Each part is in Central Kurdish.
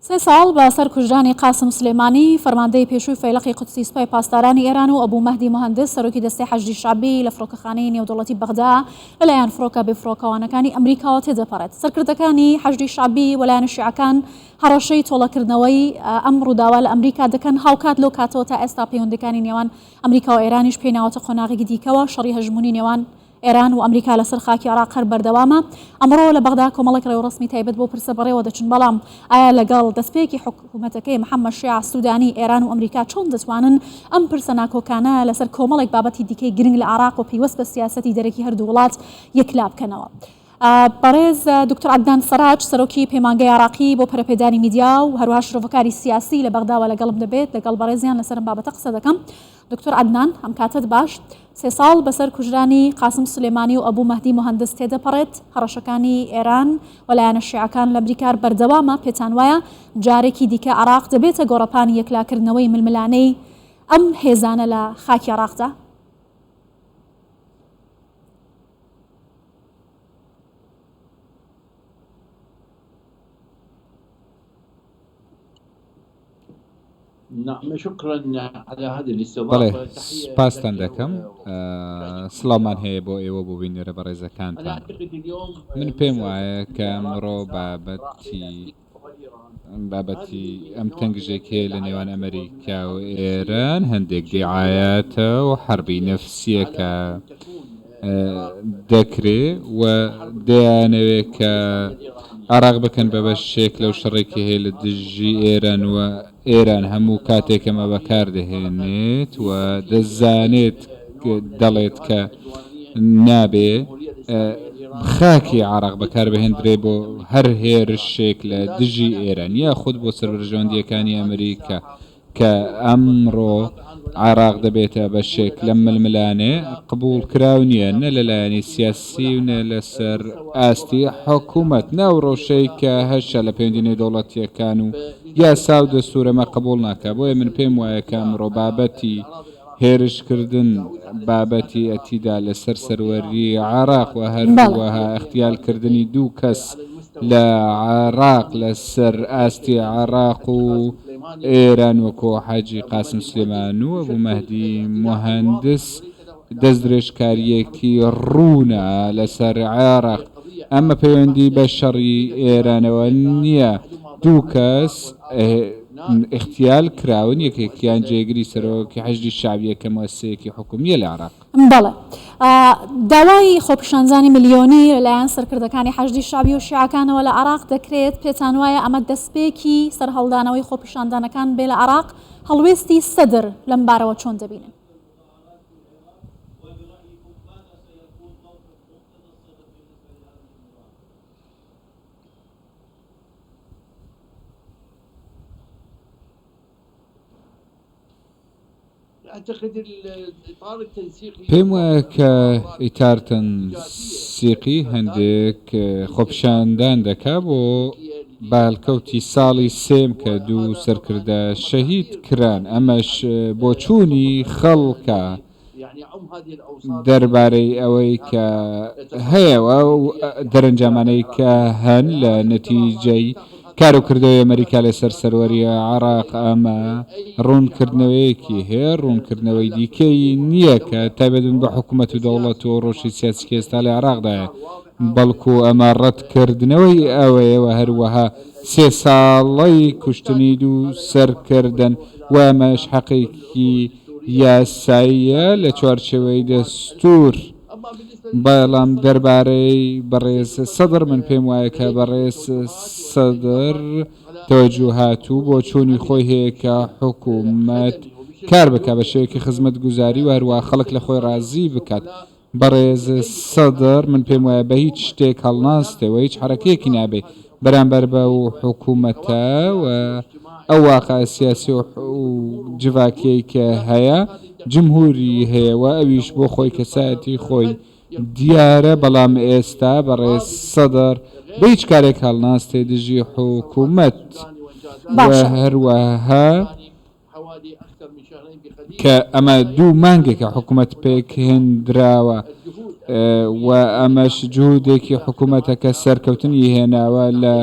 سێ ساڵ بە سەر کوژرانی قاسم سلێمانی فەرماندەی پێشووی فەیلقی قودسی سوپای پاسدارانی ئێران و ئەبوو مەهدی مهندس سەرۆکی دەستەی حەشدی شعبی لە فڕۆکەخانەی نێودەوڵەتی بەغدا لەلایەن فڕۆکە بێفڕۆکەوانەکانی ئەمریکاوە تێدەپەڕێت. سەرکردەکانی حەشدی شعبی وەلایەنە شیعەکان هەڕەشەی تۆڵەکردنەوەی ئەم ڕووداوە لە ئەمریکا دەکەن هاوکات لەو کاتەوە تا ئێستا پەیوەندەکانی نێوان ئەمریکا و ئێرانیش پێیناوەتە قۆناغێکی دیکەوە شەڕی هەژمونی نێوان ئێران و ئەمریکا لەسەر خاکی عێراق هەر بەردەوامە. ئەمڕۆ لە بەغدا کۆمەڵێک ڕێوەڕەسمی تایبەت بۆ پرسە بەڕێوە دەچن، بەڵام ئایا لەگەڵ دەستپێکی حکوومەتەکەی محەممەد شیع سوودانی ئێران و ئەمریکا چۆن دەتوانن ئەم پرسە ناکۆکانە لەسەر کۆمەڵێک بابەتی دیکەی گرنگ لە عێراق و پەیوەست بە سیاسەتی دەرەکی هەردوو وڵات یەکلا بکەنەوە؟ بەڕێز دکتۆر عەدنان سەراج سەرۆکی پەیمانگەی عێراقی بۆ پەرەپێدانی میدیا و هەروەها شرۆڤەکاری سیاسی لە بەغداوە لەگەڵم دەبێت، لەگەڵ بەڕێزیان لەسەرم بابەتە قسە دەکەم. دکتۆر عەدنان، ئەم کاتت باش. 3 ساڵ بەسەر کوژرانی قاسم سلێمانی و ئەبوو مەهدی مهندس تێدەپەڕێت، هەڕەشەکانی ئێران وەلایەنە شیعەکان لە ئەمریکا بەردەوامە، پێتان وایە جارێکی دیکە عێراق دەبێتە گۆڕەپانی یەکلاکردنەوەی ململانەی ئەم هێزانە لە خاکی عێراقدا؟ نعم، شكرا على هذه الاستضافة. سپاستان دەکەم. سڵاومان هەیە بۆ ئێوە بۆ بینەرە بەڕێزەکانتان. من پێم وایە کە ئەمڕۆ بابەتی ئەم تەنگژێکێ لە نێوان ئەمریکا و ئێران هەندێک دیعایەتە و حەربی نەفسیەکە دەکرێ و دەیانەوێت کە عێراق بکەن بە بەشێک لەو شەڕێکی هەیە لە دژی ئێران و ئێران هەموو کاتێکەمە بەکاردەهێنێت و دەزانێت دەڵێت کە نابێ خاکی عێراق بەکاربهێنرێ بۆ هەر هێرشێک لە دژی ئێران یا خود بۆ سەربەرژەوەندیەکانی ئەمریکا کە ئەمڕۆ عێراق دەبێتە بەشێک لەم ململانێ قبول کراو نییە، نە لەلایەنی سیاسی و نە لەسەر ئاستی حکوومەت ناوڕۆشەی کە هەشە لە پەیوەندی نێودەوڵەتیەکان و یاسا و دەستوورەمە قبول ناکە. بۆیە من پێم وایە کە ئەمڕۆ بابەتی هێرشکردن بابەتی ئەتیدا لەسەر سەروەری عێراق و هەروەها اختیالکردنی دوو کەس لە عێراق لەسەر ئاستی عێراق و ئێران وەکۆ حاجی قاسم سلێمان و ئەبوو مەهدی مهندس دەستدرێژکاریەکی ڕوونە لەسەر عێراق. ئەمە پەیوەندی بە شەڕی ئێرانەوە نییە، دوو کەس اختیال کراون، یەکێکیان جێگری سەرۆکی حەشدی شعبی کە مؤسسەیەکی حکومیە لە عێراق. بەڵێ، داوای خۆپیشاندانی ملیۆنی لەلایەن سەرکردەکانی حەشدی شعبی و شیعەکانەوە لە عێراق دەکرێت. پێتان وایە ئەمە دەستپێکی سەرهەڵدانەوەی خۆپیشاندانەکان بێ لە عێراق؟ هەڵوێستی سەدر لەم بارەوە چۆن دەبینن؟ پێم وایە کە ئیتار تەنسیقی هەندێک خۆپیشاندان دەکا بۆ بالکەوتی ساڵی سێم کە دوو سەرکردە شەهید کران. ئەمەش بۆ چوونی خەڵکە دەربارەی ئەوەی کە هەیەوە و دەرەنجامانەی کە هەن لە نەتیجەی کار و کردەوەی ئەمریکا لەسەر سەروەری عێراق. ئەمە ڕوونکردنەوەیەکی هەیە، ڕوونکردنەوەی دیکەی نییە کە تایبەتن بە حکوومەت و دەوڵەت و ڕۆژی سیاسی ئێستا لە عێراقدایە، بەڵکو ئەمە ڕەتکردنەوەی ئەوەیەوە هەروەها 3 ساڵەی کوشتنی دوو سەرکردن و ئەمەش حەقێکی یاساییە لە چوارچێوەی دەستوور. بەڵام دەربارەی بەڕێز سەدر من پێم وایە کە بەڕێز سەدر تەوەجوه هاتوو بۆ چوونی خۆی هەیە کە حکوومەت کار بکە بە شێوەیەکی خزمەت گوزاری و هەروە خەڵک لە خۆی ڕازی بکات. بەڕێز سەدر من پێم وایە بە هیچ شتێک هەڵناستەوە، هیچ حرەکەیەکی نابێ بەرامبەر بە و حکوومەتە و ئەو واقع سیاسی و جڤاکەی کە هەیە جمهوری هەیەوە، ئەویش بۆ خۆی کەسایەتی خۆی دیارە. بەڵام ئێستا بەڕێز سەدر بە هیچ کارێک هەڵناستێ دژی حکوومەت و هەروەها کە ئەمە دوو مانگێکە حکوومەت پێک هێنراوە و ئەمەش جوودێکی حکوومەتەکە سەرکەوتنی هێناوە لە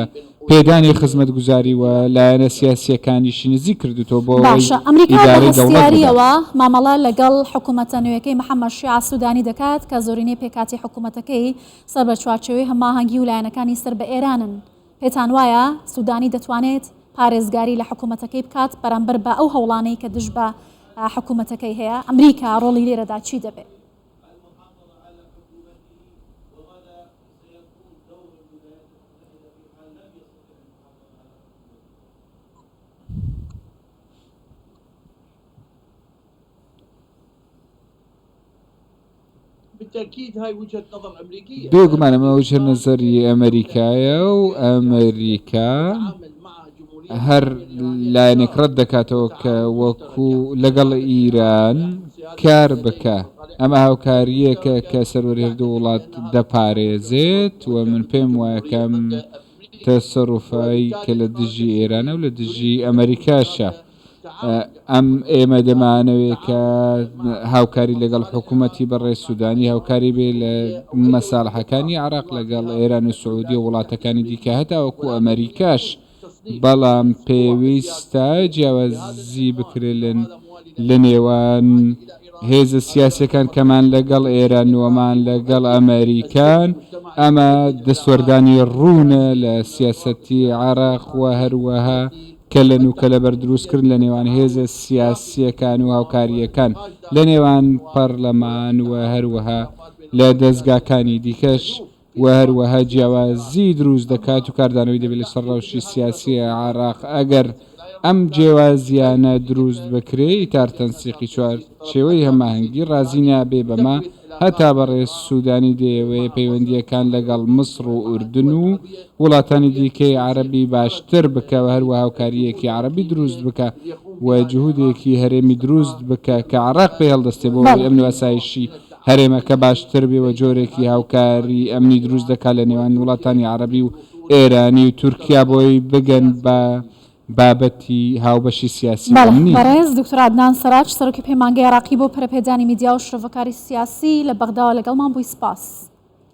پێدانی خزمەتگوزاری و لایەنە سیاسیەکانیشی نزیک کردوتەوە بۆ باشە ئەمریکا بە هەستیاریەوە مامەڵە لەگەڵ حکوومەتە نوێیەکەی محەممەد شیع سوودانی دەکات کە زۆرینەی پێکاتی حکوومەتەکەی سەر بە چوارچەوەی هەماهەنگی و لایەنەکانی سەر بە ئێرانن. پێتان وایە سوودانی دەتوانێت پارێزگاری لە حکوومەتەکەی بکات بەرامبەر بە ئەو هەوڵانەی کە دژ بە حکوومەتەکەی هەیە؟ ئەمریکا ڕۆڵی لێرەدا چی دەبێت؟ بالتأكيد هاي وجهة نظر أمريكية. بێگومانەمە وجهە نەزەری ئەمریکایە و ئەمریکا هەر لایەنێک ڕەت دەکاتەوە کە وەکو لەگەڵ ئیران کار بکە. ئەمە هاوکاریەکە کە سەروەری هەردوو وڵات دەپارێزێت و من پێم وایە کەم تەسەڕوفایی کە لە دژی ئێرانە و لە دژی ئەمریکاشە. ئەم ئێمە دەمانەوێت کە هاوکاری لەگەڵ حکوومەتی بەڕێز سوودانی هاوکاری بێ لە مەساڵحەکانی عراق لەگەڵ ئێران و سعودی و وڵاتەکانی دیکە هەتا وەکو ئەمریکاش، بەڵام پێویستە جیاوازی بکرێن لە نێوان هێزە سیاسەکان کەمان لەگەڵ ئێران وەمان لەگەڵ ئەمریکان. ئەمە دەسوەردانی ڕوونە لە سیاسەتی عراق و هەروەها کە لە نوکە لە بەردروستکردن لە نێوان هێزە سیاسیەکان و هاوکاریەکان لە نێوان پەرلەمان و هەروەها لە دەستگاکانی دیکەش و هەروەها جیاوازی دروست دەکات و کاردانەوەی دەبێت لە سەر ڕەوشی سیاسی عراق. ئەگەر ئەم جیاوازیانە دروست بکرێ ئیتار تەنسیقی چوار شێوەی هەماهەنگی ڕازی نابێ بەما هەتا بەڕێز سوودانی دەیەوێ پەیوەندیەکان لەگەڵ مصر و ئوردن و وڵاتانی دیکەی عەرەبی باشتر بکە و هەروە هاوکاریەکی عەرەبی دروست بکە و جهودێکی هەرێمی دروست بکە کە عراق پێ هەڵدەستێ بۆ ئەمن و ئاسایشی هەرێمەکە باشتر بێ و جۆرێکی هاوکاری ئەمنی دروست دەکات لە نێوان وڵاتانی عەرەبی و ئێرانی و تورکیا بۆی بگەن بە بابەتی هاوبەشی سیاسی. بەڕێز دکتۆر عەدنان سەراج سەرۆکی پەیمانگەی عێراقی بۆ پەرەپێدانی میدیا و شرۆڤەکاری سیاسی لە بەغداوە لەگەڵمان بووی. سپاس.